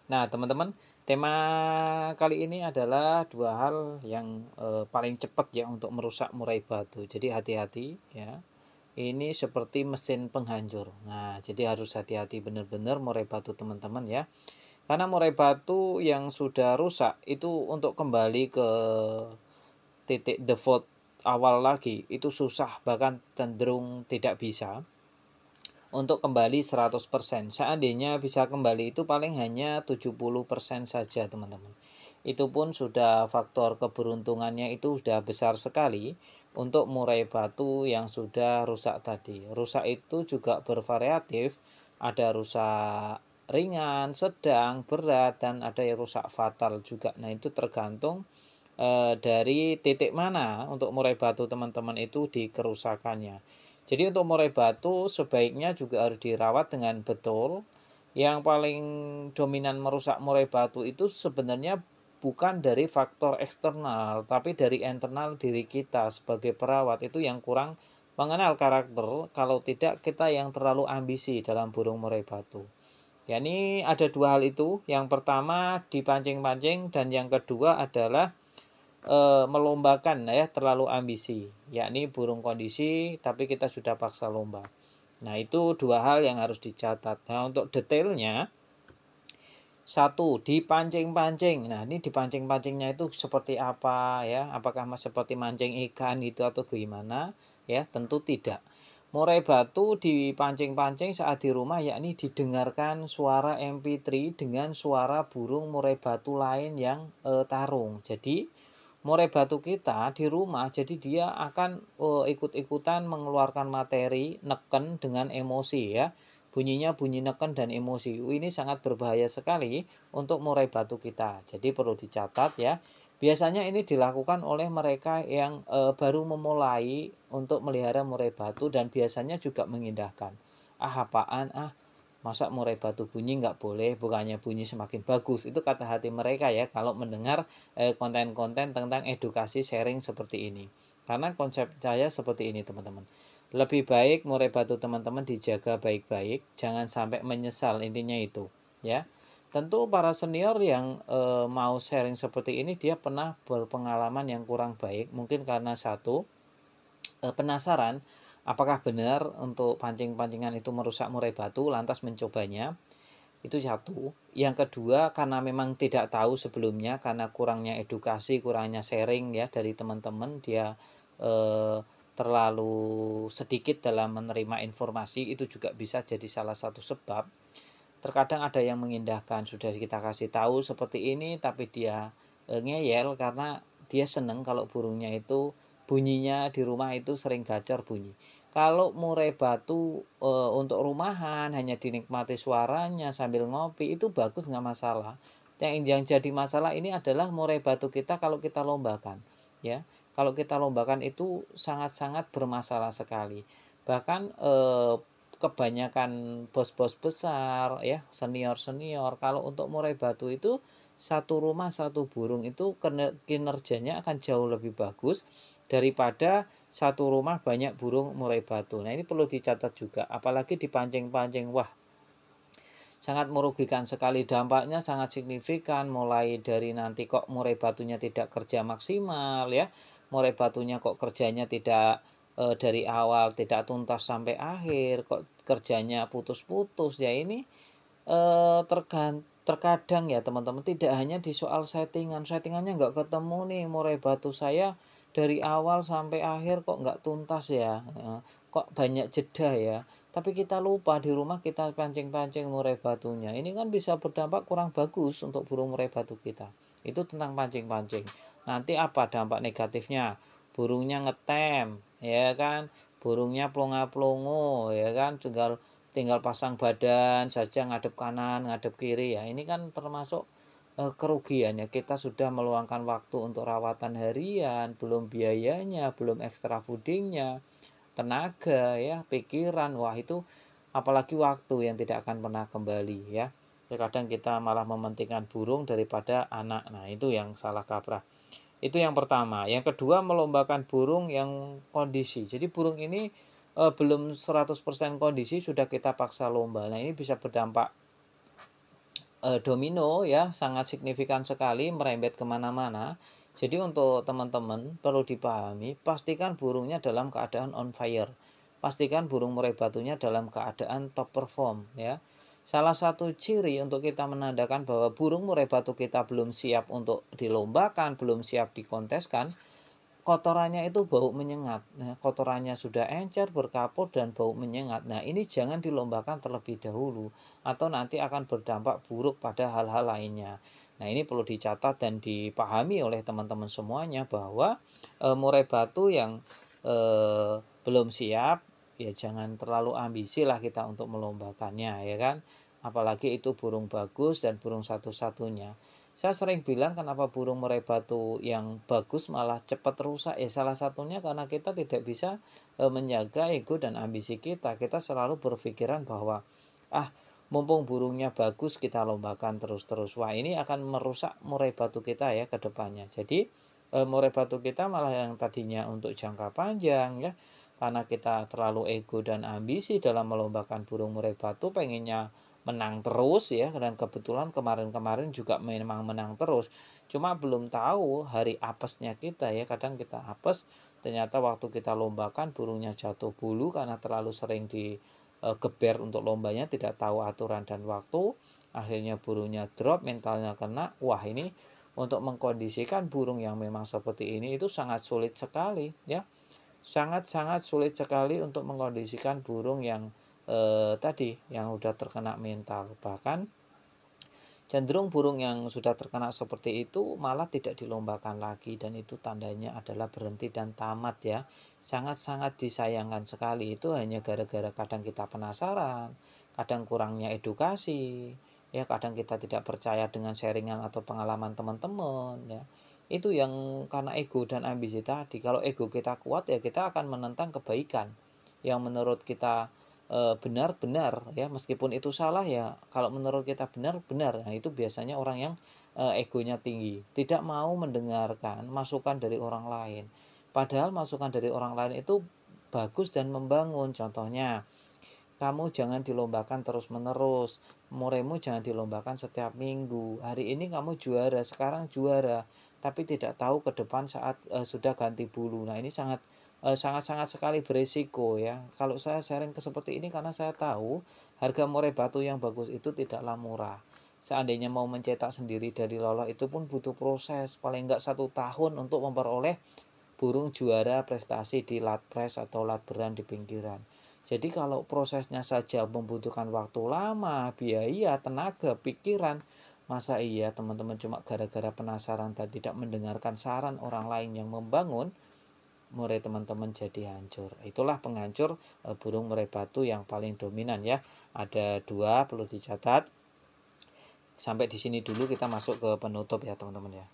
Nah, teman-teman, tema kali ini adalah dua hal yang paling cepat ya untuk merusak murai batu. Jadi hati-hati ya. Ini seperti mesin penghancur. Nah, jadi harus hati-hati benar-benar murai batu teman-teman ya. Karena murai batu yang sudah rusak itu untuk kembali ke titik default awal lagi itu susah, bahkan cenderung tidak bisa untuk kembali 100%. Seandainya bisa kembali itu paling hanya 70% saja, teman-teman. Itu pun sudah faktor keberuntungannya itu sudah besar sekali untuk murai batu yang sudah rusak tadi. Rusak itu juga bervariatif, ada rusak ringan, sedang, berat, dan ada yang rusak fatal juga. Nah, itu tergantung dari titik mana untuk murai batu teman-teman itu di kerusakannya. Jadi untuk murai batu sebaiknya juga harus dirawat dengan betul. Yang paling dominan merusak murai batu itu sebenarnya bukan dari faktor eksternal, tapi dari internal diri kita sebagai perawat itu yang kurang mengenal karakter, kalau tidak kita yang terlalu ambisi dalam burung murai batu. Ya, ini ada dua hal itu. Yang pertama dipancing-pancing dan yang kedua adalah melombakan ya, terlalu ambisi, yakni burung kondisi tapi kita sudah paksa lomba. Nah, itu dua hal yang harus dicatat. Nah, untuk detailnya, satu, dipancing-pancing. Nah, ini dipancing-pancingnya itu seperti apa ya? Apakah seperti mancing ikan gitu atau gimana? Ya, tentu tidak. Murai batu dipancing-pancing saat di rumah, yakni didengarkan suara MP3 dengan suara burung murai batu lain yang tarung. Jadi murai batu kita di rumah, jadi dia akan ikut-ikutan mengeluarkan materi, neken dengan emosi ya. Bunyinya bunyi neken dan emosi. Ini sangat berbahaya sekali untuk murai batu kita. Jadi perlu dicatat ya. Biasanya ini dilakukan oleh mereka yang baru memulai untuk melihara murai batu dan biasanya juga mengindahkan. Ah, apaan ah, masa murai batu bunyi nggak boleh, bukannya bunyi semakin bagus. Itu kata hati mereka ya kalau mendengar konten-konten tentang edukasi sharing seperti ini. Karena konsep saya seperti ini, teman-teman. Lebih baik murai batu teman-teman dijaga baik-baik, jangan sampai menyesal, intinya itu ya. Tentu para senior yang mau sharing seperti ini dia pernah berpengalaman yang kurang baik, mungkin karena satu, penasaran apakah benar untuk pancing-pancingan itu merusak murai batu lantas mencobanya. Itu satu. Yang kedua, karena memang tidak tahu sebelumnya, karena kurangnya edukasi, kurangnya sharing ya dari teman-teman, dia terlalu sedikit dalam menerima informasi, itu juga bisa jadi salah satu sebab. Terkadang ada yang mengindahkan, sudah kita kasih tahu seperti ini tapi dia ngeyel karena dia seneng kalau burungnya itu bunyinya di rumah itu sering gacor bunyi. Kalau murai batu untuk rumahan hanya dinikmati suaranya sambil ngopi itu bagus, nggak masalah. Yang jadi masalah ini adalah murai batu kita kalau kita lombakan ya. Kalau kita lombakan itu sangat-sangat bermasalah sekali. Bahkan kebanyakan bos-bos besar ya, senior-senior kalau untuk murai batu itu satu rumah satu burung itu kinerjanya akan jauh lebih bagus daripada satu rumah banyak burung murai batu. Nah, ini perlu dicatat juga, apalagi dipancing-pancing. Wah, sangat merugikan sekali, dampaknya sangat signifikan, mulai dari nanti kok murai batunya tidak kerja maksimal ya, murai batunya kok kerjanya tidak dari awal tidak tuntas sampai akhir, kok kerjanya putus-putus ya. Ini terkadang ya teman-teman, tidak hanya di soal settingannya nggak ketemu nih, murai batu saya dari awal sampai akhir kok nggak tuntas ya, kok banyak jeda ya, tapi kita lupa di rumah kita pancing-pancing murai batunya. Ini kan bisa berdampak kurang bagus untuk burung murai batu kita. Itu tentang pancing-pancing. Nanti apa dampak negatifnya? Burungnya ngetem ya kan, burungnya plonga-plongo ya kan, tinggal tinggal pasang badan saja, ngadep kanan ngadep kiri ya. Ini kan termasuk kerugian ya. Kita sudah meluangkan waktu untuk rawatan harian, belum biayanya, belum extra foodingnya, tenaga ya, pikiran. Wah, itu apalagi waktu yang tidak akan pernah kembali ya. Terkadang kita malah mementingkan burung daripada anak. Nah, itu yang salah kaprah. Itu yang pertama. Yang kedua, melombakan burung yang kondisi. Jadi burung ini belum 100% kondisi sudah kita paksa lomba. Nah, ini bisa berdampak domino ya, sangat signifikan sekali merembet kemana-mana. Jadi untuk teman-teman perlu dipahami, pastikan burungnya dalam keadaan on fire. Pastikan burung murai batunya dalam keadaan top perform ya. Salah satu ciri untuk kita menandakan bahwa burung murai batu kita belum siap untuk dilombakan, belum siap dikonteskan, kotorannya itu bau menyengat. Nah, kotorannya sudah encer, berkapur, dan bau menyengat. Nah, ini jangan dilombakan terlebih dahulu, atau nanti akan berdampak buruk pada hal-hal lainnya. Nah, ini perlu dicatat dan dipahami oleh teman-teman semuanya bahwa murai batu yang belum siap, ya jangan terlalu ambisi lah kita untuk melombakannya, ya kan? Apalagi itu burung bagus dan burung satu-satunya. Saya sering bilang kenapa burung murai batu yang bagus malah cepat rusak. Ya salah satunya karena kita tidak bisa menjaga ego dan ambisi kita. Kita selalu berpikiran bahwa mumpung burungnya bagus kita lombakan terus-terus. Wah, ini akan merusak murai batu kita ya ke depannya. Jadi murai batu kita malah yang tadinya untuk jangka panjang ya, karena kita terlalu ego dan ambisi dalam melombakan burung murai batu, pengennya menang terus ya, dan kebetulan kemarin-kemarin juga memang menang terus. Cuma belum tahu hari apesnya kita ya, kadang kita apes ternyata waktu kita lombakan burungnya jatuh bulu karena terlalu sering digeber untuk lombanya, tidak tahu aturan dan waktu, akhirnya burungnya drop, mentalnya kena. Wah, ini untuk mengkondisikan burung yang memang seperti ini itu sangat sulit sekali ya. Sangat-sangat sulit sekali untuk mengkondisikan burung yang tadi yang udah terkena mental. Bahkan cenderung burung yang sudah terkena seperti itu malah tidak dilombakan lagi, dan itu tandanya adalah berhenti dan tamat ya. Sangat-sangat disayangkan sekali. Itu hanya gara-gara kadang kita penasaran, kadang kurangnya edukasi, ya kadang kita tidak percaya dengan sharingan atau pengalaman teman-teman ya. Itu yang karena ego dan ambisi tadi. Kalau ego kita kuat ya kita akan menentang kebaikan yang menurut kita benar-benar ya, meskipun itu salah ya, kalau menurut kita benar-benar. Nah, itu biasanya orang yang egonya tinggi, tidak mau mendengarkan masukan dari orang lain. Padahal masukan dari orang lain itu bagus dan membangun. Contohnya, kamu jangan dilombakan terus-menerus, muraimu jangan dilombakan setiap minggu. Hari ini kamu juara, sekarang juara, tapi tidak tahu ke depan saat sudah ganti bulu. Nah, ini sangat-sangat sekali berisiko ya. Kalau saya sharing seperti ini karena saya tahu harga murai batu yang bagus itu tidaklah murah. Seandainya mau mencetak sendiri dari loloh itu pun butuh proses paling enggak 1 tahun untuk memperoleh burung juara prestasi di latpres atau latberan di pinggiran. Jadi kalau prosesnya saja membutuhkan waktu lama, biaya, tenaga, pikiran, masa iya teman-teman cuma gara-gara penasaran dan tidak mendengarkan saran orang lain yang membangun, murai teman-teman jadi hancur. Itulah penghancur burung murai batu yang paling dominan ya. Ada 2 perlu dicatat. Sampai di sini dulu, kita masuk ke penutup ya teman-teman ya.